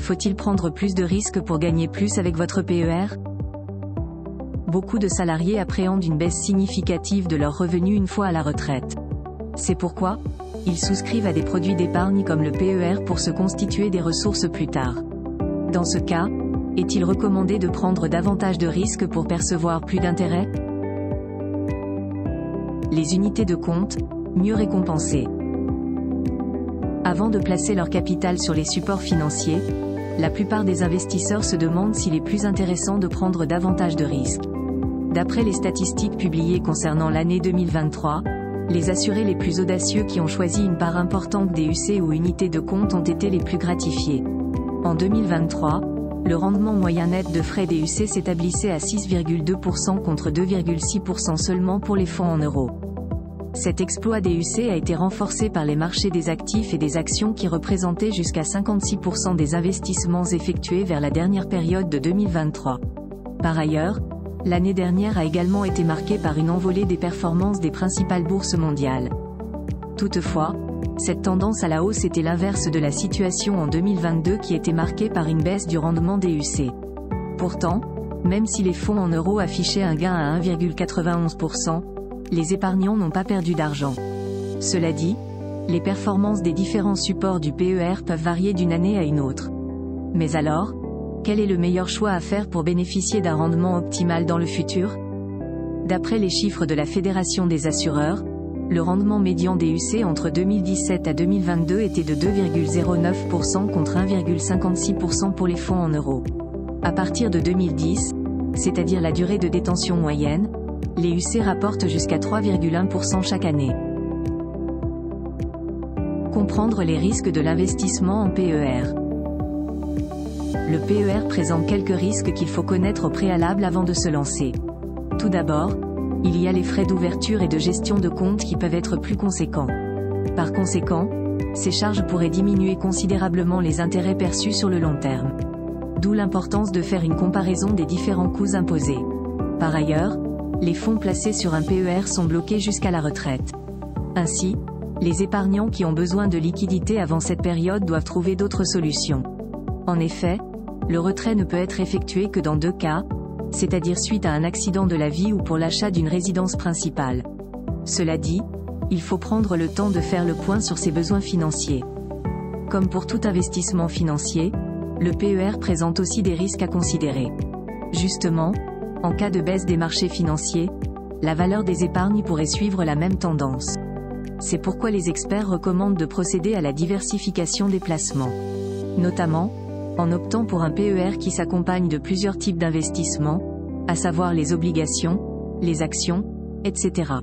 Faut-il prendre plus de risques pour gagner plus avec votre PER? Beaucoup de salariés appréhendent une baisse significative de leurs revenus une fois à la retraite. C'est pourquoi ils souscrivent à des produits d'épargne comme le PER pour se constituer des ressources plus tard. Dans ce cas, est-il recommandé de prendre davantage de risques pour percevoir plus d'intérêts? Les unités de compte, mieux récompensées. Avant de placer leur capital sur les supports financiers, la plupart des investisseurs se demandent s'il est plus intéressant de prendre davantage de risques. D'après les statistiques publiées concernant l'année 2023, les assurés les plus audacieux qui ont choisi une part importante des UC ou unités de compte ont été les plus gratifiés. En 2023, le rendement moyen net de frais des UC s'établissait à 6,2% contre 2,6% seulement pour les fonds en euros. Cet exploit des UC a été renforcé par les marchés des actifs et des actions qui représentaient jusqu'à 56% des investissements effectués vers la dernière période de 2023. Par ailleurs, l'année dernière a également été marquée par une envolée des performances des principales bourses mondiales. Toutefois, cette tendance à la hausse était l'inverse de la situation en 2022 qui était marquée par une baisse du rendement des UC. Pourtant, même si les fonds en euros affichaient un gain à 1,91%, les épargnants n'ont pas perdu d'argent. Cela dit, les performances des différents supports du PER peuvent varier d'une année à une autre. Mais alors, quel est le meilleur choix à faire pour bénéficier d'un rendement optimal dans le futur? D'après les chiffres de la Fédération des assureurs, le rendement médian des UC entre 2017 à 2022 était de 2,09% contre 1,56% pour les fonds en euros. À partir de 2010, c'est-à-dire la durée de détention moyenne, les UC rapportent jusqu'à 3,1% chaque année. Comprendre les risques de l'investissement en PER. Le PER présente quelques risques qu'il faut connaître au préalable avant de se lancer. Tout d'abord, il y a les frais d'ouverture et de gestion de compte qui peuvent être plus conséquents. Par conséquent, ces charges pourraient diminuer considérablement les intérêts perçus sur le long terme. D'où l'importance de faire une comparaison des différents coûts imposés. Par ailleurs, les fonds placés sur un PER sont bloqués jusqu'à la retraite. Ainsi, les épargnants qui ont besoin de liquidités avant cette période doivent trouver d'autres solutions. En effet, le retrait ne peut être effectué que dans deux cas, c'est-à-dire suite à un accident de la vie ou pour l'achat d'une résidence principale. Cela dit, il faut prendre le temps de faire le point sur ses besoins financiers. Comme pour tout investissement financier, le PER présente aussi des risques à considérer. Justement, en cas de baisse des marchés financiers, la valeur des épargnes pourrait suivre la même tendance. C'est pourquoi les experts recommandent de procéder à la diversification des placements. Notamment, en optant pour un PER qui s'accompagne de plusieurs types d'investissements, à savoir les obligations, les actions, etc.